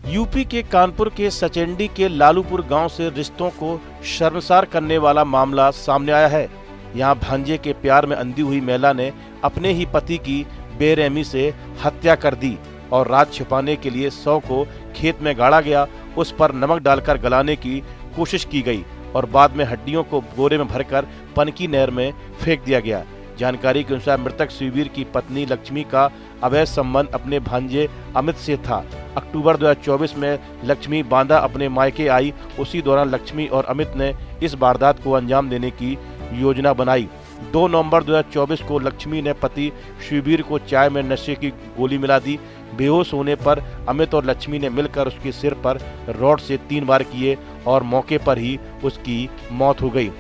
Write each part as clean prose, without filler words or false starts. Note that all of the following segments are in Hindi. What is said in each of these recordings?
यूपी के कानपुर के सचेंडी के लालूपुर गांव से रिश्तों को शर्मसार करने वाला मामला सामने आया है। यहां भांजे के प्यार में अंधी हुई महिला ने अपने ही पति की बेरहमी से हत्या कर दी और रात छिपाने के लिए शव को खेत में गाड़ा गया। उस पर नमक डालकर गलाने की कोशिश की गई और बाद में हड्डियों को बोरे में भरकर पनकी नहर में फेंक दिया गया। जानकारी के अनुसार मृतक शिववीर की पत्नी लक्ष्मी का अवैध संबंध अपने भांजे अमित से था। अक्टूबर 2024 में लक्ष्मी बांदा अपने मायके आई। उसी दौरान लक्ष्मी और अमित ने इस वारदात को अंजाम देने की योजना बनाई। 2 नवंबर 2024 को लक्ष्मी ने पति शिववीर को चाय में नशे की गोली मिला दी। बेहोश होने पर अमित और लक्ष्मी ने मिलकर उसके सिर पर रॉड से 3 बार किए और मौके पर ही उसकी मौत हो गई।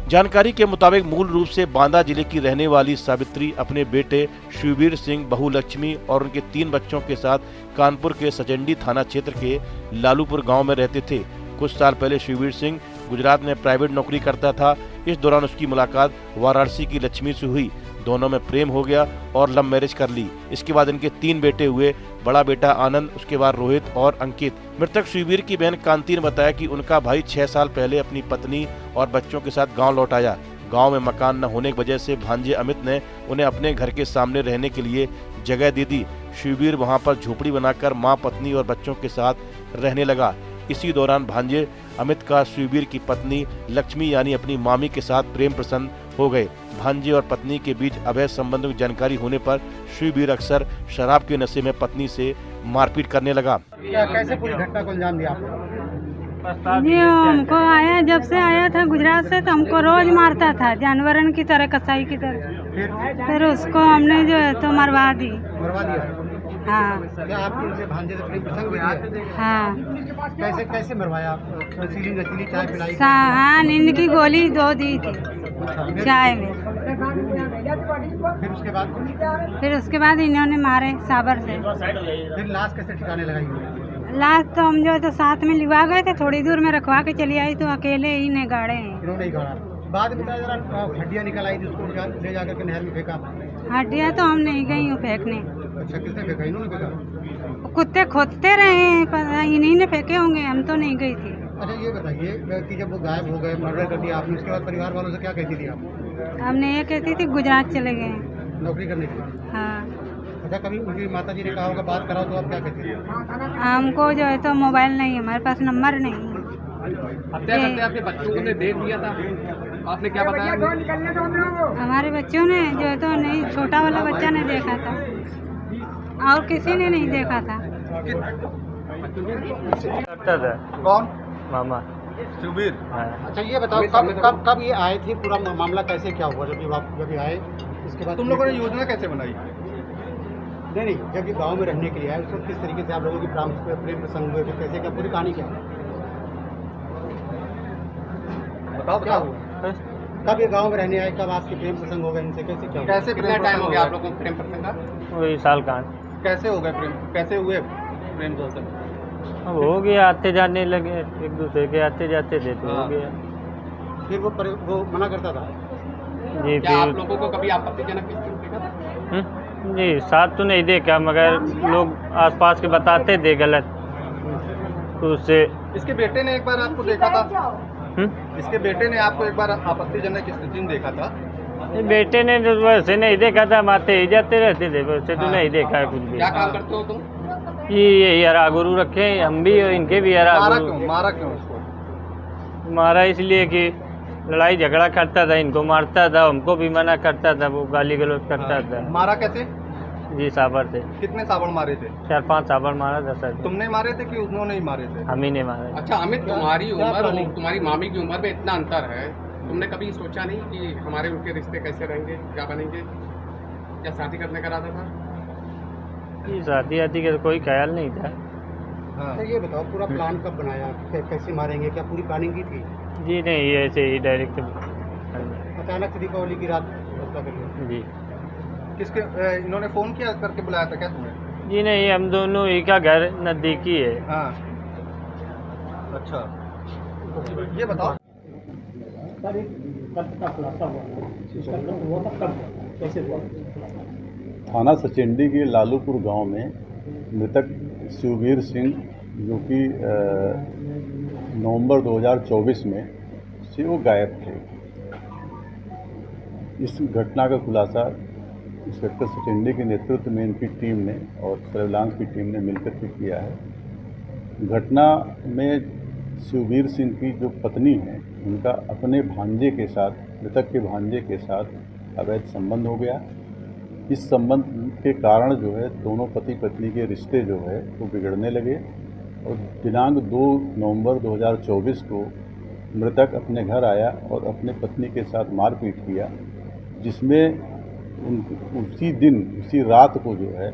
जानकारी के मुताबिक मूल रूप से बांदा जिले की रहने वाली सावित्री अपने बेटे शिववीर सिंह, बहू लक्ष्मी और उनके 3 बच्चों के साथ कानपुर के सचेंडी थाना क्षेत्र के लालूपुर गांव में रहते थे। कुछ साल पहले शिववीर सिंह गुजरात में प्राइवेट नौकरी करता था। इस दौरान उसकी मुलाकात वाराणसी की लक्ष्मी से हुई। दोनों में प्रेम हो गया और लव मैरिज कर ली। इसके बाद इनके 3 बेटे हुए। बड़ा बेटा आनंद, उसके बाद रोहित और अंकित। मृतक शिववीर की बहन कांति ने बताया कि उनका भाई 6 साल पहले अपनी पत्नी और बच्चों के साथ गांव लौट आया। गांव में मकान न होने की वजह से भांजे अमित ने उन्हें अपने घर के सामने रहने के लिए जगह दे दी। शिववीर वहां पर झोपड़ी बनाकर मां, पत्नी और बच्चों के साथ रहने लगा। इसी दौरान भांजे अमित का शिववीर की पत्नी लक्ष्मी यानी अपनी मामी के साथ प्रेम प्रसन्न हो गए। भांजे और पत्नी के बीच अवैध संबंधों की जानकारी होने पर शिववीर अक्सर शराब के नशे में पत्नी से मारपीट करने लगा। कैसे पूरी घटना को अंजाम दिया आपने? ये हमको आया, जब से आया था गुजरात से, तो हमको रोज मारता था जानवरन की तरह, कसाई की तरह। फिर उसको हमने जो है तो मरवा दी। मरवा दिया? हाँ। क्या आपकी उनसे भांजे से प्रेम प्रसंग भी है? हाँ। कैसे कैसे मरवाया आप? नशीली चाय पिलाई? हाँ, नींद की गोली 2 दी थी चाय में। फिर उसके बाद इन्होंने मारे साबर से। फिर लाश कैसे ठिकाने लगाई? लाश तो हम जो है तो साथ में लिवा गए थे, थोड़ी दूर में रखवा के चली आई तो अकेले ही ने गाड़े हैं। इन्होंने ही गाड़ा। बाद में बताया जरा, हड्डियाँ निकल आई थी, उसको ले जाकर के नहर में फेंका? हड्डियाँ तो हम नहीं गई हूँ फेंकने। अच्छा, किसने फेंका? इन्होंने फेंका? कुत्ते खोदते रहे हैं, पता इन्हीं ने फेंके होंगे, हम तो नहीं गई थी। अच्छा, ये बताइए कि जब वो गायब हो गए, मर्डर कर दिया आपने, उसके बाद परिवार वालों से क्या कहती थी आप? हमने ये कहती थी गुजरात चले गए हैं। नौकरी करने के लिए? हाँ। अच्छा, कभी उनकी माता जी ने कहा होगा बात कराओ, तो आप क्या कहती थी? हमको जो है तो मोबाइल नहीं है, हमारे पास नंबर नहीं है। हत्या करते आपके बच्चों को ने देख दिया था, आपने क्या बताया? हमारे बच्चों ने जो है तो नहीं, छोटा वाला बच्चा ने देखा था और किसी ने नहीं देखा था। कौन? मामा शिववीर। हाँ। अच्छा, ये बताओ कब ये आए थे? पूरा मामला कैसे क्या हुआ जब ये आए? इसके बाद तुम लोगों ने योजना कैसे बनाई? नहीं, जब ये गांव में रहने के लिए आए, उसको किस तरीके से आप लोगों की प्रेम प्रसंग हुए, फिर कैसे, क्या पूरी कहानी क्या है? बताओ क्या बताओ। हुआ? कब ये गांव में रहने आए, कब आपके प्रेम प्रसंग हो गए इनसे, कैसे क्या हुआ? कैसे कितना प्रेम टाइम प्रसंग हो हो गया आप गया? लोगों को प्रेम प्रसंग का? वही साल का कैसे हो गए प्रेम, कैसे हुए प्रेम प्रसंग? अब हो गया, आते जाने लगे एक दूसरे के, आते जाते थे तो हो हाँ। गया। फिर वो मना करता था? जी क्या आप फिर लोगों को कभी आपत्तिजनक स्थिति देखा था? जी साथ तो नहीं देखा, मगर लोग आसपास के बताते थे गलत, तो उससे इसके बेटे ने एक बार आपको देखा था? हम्म? इसके बेटे ने आपको एक बार आपत्तिजनक स्थिति में देखा था? ये बेटे ने तो वैसे नहीं देखा था, हम आते ही जाते रहते थे, वैसे तो हाँ। नहीं देखा है कुछ भी। क्या काम करते हो तुम? ये हरा गुरु रखे हैं हम भी और इनके भी हरा गुरु। मारा क्यों उसको? मारा इसलिए कि लड़ाई झगड़ा करता था, इनको मारता था, हमको भी मना करता था, वो गाली गलौज करता था। मारा कैसे? जी साबर से कितने साबड़ मारे थे? 4-5 साबर मारा था सर। तुमने मारे थे कि उन्होंने ही मारे थे? हम ही ने मारा। अच्छा अमित, तुम्हारी उम्र और तुम्हारी मामी की उम्र में इतना अंतर है, तुमने कभी सोचा नहीं कि हमारे उनके रिश्ते कैसे रहेंगे, क्या बनेंगे? क्या शादी करने का इरादा था? जी शादी आती का तो कोई ख्याल नहीं था। हाँ। अच्छा, ये बताओ पूरा प्लान कब बनाया, कैसे मारेंगे, क्या पूरी प्लानिंग की थी? जी नहीं, ये ऐसे ही डायरेक्ट। अचानक से दीपावली की रात फैसला कर लिया? जी किसके इन्होंने फोन किया करके बुलाया था क्या तुम्हें? जी नहीं, हम दोनों ही का घर नज़दीकी है। हाँ। अच्छा, ये बताओ थाना सचेंडी के लालूपुर गांव में मृतक शिववीर सिंह जो कि नवंबर 2024 में से वो गायब थे। इस घटना का खुलासा इंस्पेक्टर सचेंडी के नेतृत्व में इनकी टीम ने और सर्विलांस की टीम ने मिलकर के किया है। घटना में शिववीर सिंह की जो पत्नी है, उनका अपने भांजे के साथ, मृतक के भांजे के साथ अवैध संबंध हो गया। इस संबंध के कारण जो है दोनों पति पत्नी के रिश्ते जो है वो बिगड़ने लगे और दिनांक 2 नवंबर 2024 को मृतक अपने घर आया और अपने पत्नी के साथ मारपीट किया, जिसमें उसी दिन उसी रात को जो है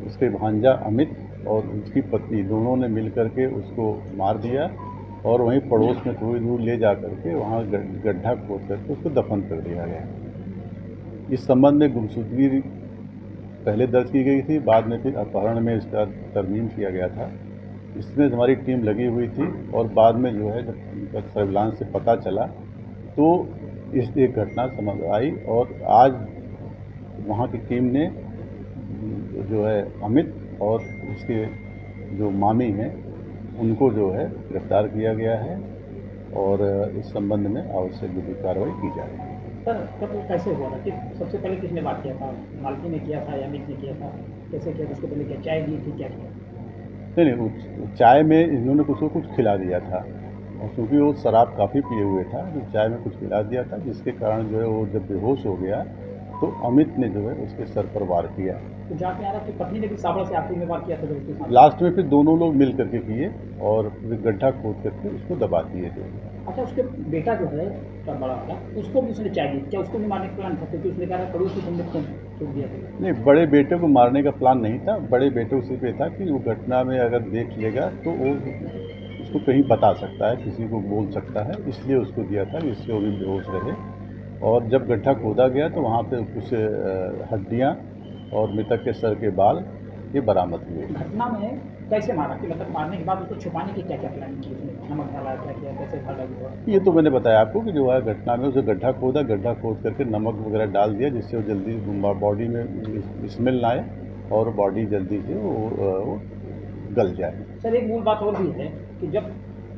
उसके भांजा अमित और उसकी पत्नी दोनों ने मिलकर के उसको मार दिया और वहीं पड़ोस में थोड़ी दूर ले जा करके वहाँ गड्ढा खोद करके उसको दफन कर दिया गया। इस संबंध में गुमशुदगी पहले दर्ज की गई थी, बाद में फिर अपहरण में इसका तरमीम किया गया था। इसमें हमारी टीम लगी हुई थी और बाद में जो है जब सर्विलांस से पता चला तो इस एक घटना समझ आई और आज वहाँ की टीम ने जो है अमित और उसके जो मामी हैं उनको जो है गिरफ्तार किया गया है और इस संबंध में आवश्यक विधिक कार्रवाई की जा रही है। सर कब कैसे हुआ था कि सबसे पहले किसने बात किया था? मालकी ने किया था या अमित ने किया था? कैसे किया? उसके पहले क्या चाय दी थी, क्या किया? नहीं, चाय में इन्होंने कुछ खिला दिया था और क्योंकि वो शराब काफ़ी पिए हुए था तो चाय में कुछ खिला दिया था, जिसके कारण जो है वो जब बेहोश हो गया तो अमित ने जो है उसके सर पर वार किया। तो जहाँ पे आ रहा है पत्नी ने भी साबड़ा से आखिरी में वार किया था जब उसके साथ? लास्ट में फिर दोनों लोग मिल करके किए और फिर गड्ढा खोद करके उसको दबा दिए थे। अच्छा, उसके बेटा जो है बड़ा वाला, उसको भी उसने चाय दी, क्या उसको भी मारने का प्लान था? क्योंकि उसने कहा पड़ोस की तुमने क्यों छोड़ दिया था? नहीं, बड़े बेटे को मारने का प्लान नहीं था। बड़े बेटे को सिर्फ ये था कि वो घटना में अगर देख लेगा तो वो उसको कहीं बता सकता है, किसी को बोल सकता है, इसलिए उसको दिया था जिससे वो भी बेहोश रहे। और जब गड्ढा खोदा गया तो वहाँ पे कुछ हड्डियाँ और मृतक के सर के बाल ये बरामद हुए। घटना में कैसे मारा कि मतलब मारने के बाद उसको छुपाने की क्या क्या प्लानिंग की? उसने नमक डाला, क्या किया, कैसे भागा हुआ? ये तो मैंने बताया आपको कि जो है घटना में उसे गड्ढा खोद करके नमक वगैरह डाल दिया जिससे वो जल्दी बॉडी में स्मेल ना आए और बॉडी जल्दी से वो गल जाए। सर एक मूल बात और भी है कि जब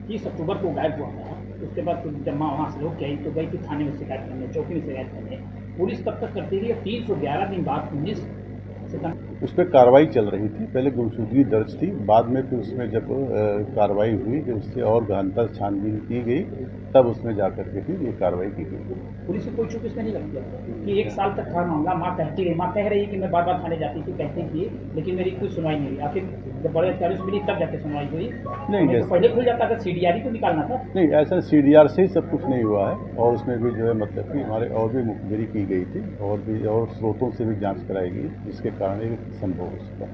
30 अक्टूबर को गायब हुआ था, उसके बाद जब माँ वहाँ से लोग गई तो गई थी थाने में शिकायत करने, चौकी में शिकायत करने। पुलिस तब तक करती रही, 311 दिन बाद 19 उस पर कार्रवाई चल रही थी। पहले गुमशुदगी दर्ज थी, बाद में फिर उसमें जब कार्रवाई हुई कि उससे और गहनता छानबीन की गई तब उसमें जाकर के फिर ये कार्रवाई की गई। पुलिस को कोई चूक इसमें नहीं लगती कि 1 साल तक था मामला, माँ कहती रही, माँ कह रही है कि मैं बार बार थाने जाती थी, कहती थी, लेकिन मेरी कोई सुनवाई नहीं हुई। आखिर जब बड़े अधिकारी से मिली तब जाके सुनवाई हुई। नहीं, तो पहले खुल जाता, अगर CDR को निकालना था। नहीं, ऐसा CDR से ही सब कुछ नहीं हुआ है और उसमें भी जो है मतलब कि हमारे और भी मुखबिरी की गई थी और स्रोतों से भी जाँच कराई गई, जिसके कारण ये संभव हो सका।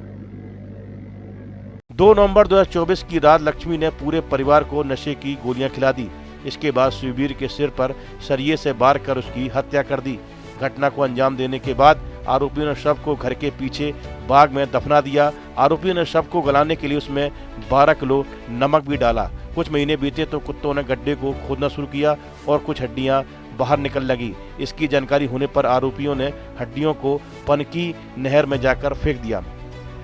2 नवंबर 2024 की रात लक्ष्मी ने पूरे परिवार को नशे की गोलियां खिला दी। इसके बाद शिववीर के सिर पर सरिये से वार कर उसकी हत्या कर दी। घटना को अंजाम देने के बाद आरोपियों ने शव को घर के पीछे बाग में दफना दिया। आरोपियों ने शव को गलाने के लिए उसमें 12 किलो नमक भी डाला। कुछ महीने बीते तो कुत्तों ने गड्ढे को खोदना शुरू किया और कुछ हड्डियां बाहर निकल लगी। इसकी जानकारी होने पर आरोपियों ने हड्डियों को पनकी नहर में जाकर फेंक दिया।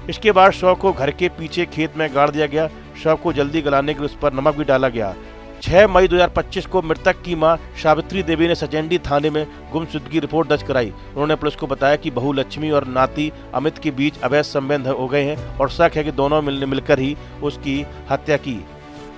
इसके बाद शव को घर के पीछे खेत में गाड़ दिया गया। शव को जल्दी गलाने के लिए उस पर नमक भी डाला गया। 6 मई 2025 को मृतक की मां सावित्री देवी ने सचेंडी थाने में गुमशुदगी रिपोर्ट दर्ज कराई। उन्होंने पुलिस को बताया कि बहू लक्ष्मी और नाती अमित के बीच अवैध संबंध हो गए हैं और शक है कि दोनों मिलकर ही उसकी हत्या की।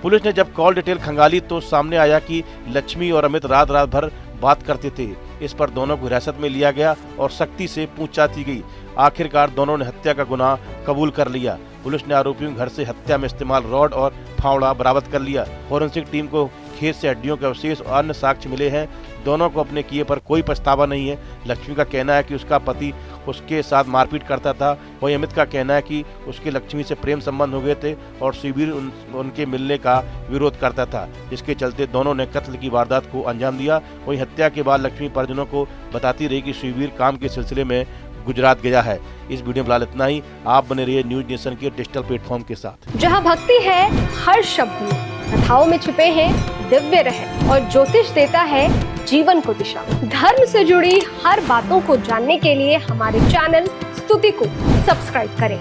पुलिस ने जब कॉल डिटेल खंगाली तो सामने आया कि लक्ष्मी और अमित रात भर बात करते थे। इस पर दोनों को हिरासत में लिया गया और सख्ती से पूछताछ की गई। आखिरकार दोनों ने हत्या का गुनाह कबूल कर लिया। पुलिस ने आरोपियों के घर से हत्या में इस्तेमाल रॉड और फावड़ा बरामद कर लिया। फोरेंसिक टीम को खेत से हड्डियों के अवशेष और अन्य साक्ष्य मिले हैं। दोनों को अपने किए पर कोई पछतावा नहीं है। लक्ष्मी का कहना है कि उसका पति उसके साथ मारपीट करता था, वहीं अमित का कहना है कि उसके लक्ष्मी से प्रेम संबंध हो गए थे और शिववीर उनके मिलने का विरोध करता था, जिसके चलते दोनों ने कत्ल की वारदात को अंजाम दिया। वहीं हत्या के बाद लक्ष्मी परिजनों को बताती रही कि शिववीर काम के सिलसिले में गुजरात गया है। इस वीडियो में फिलहाल इतना ही। आप बने रहिए न्यूज नेशन के डिजिटल प्लेटफॉर्म के साथ, जहां भक्ति है हर शब्द में, कथाओं में छुपे हैं दिव्य रहस्य और ज्योतिष देता है जीवन को दिशा। धर्म से जुड़ी हर बातों को जानने के लिए हमारे चैनल स्तुति को सब्सक्राइब करें।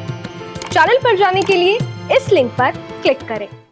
चैनल पर जाने के लिए इस लिंक पर क्लिक करें।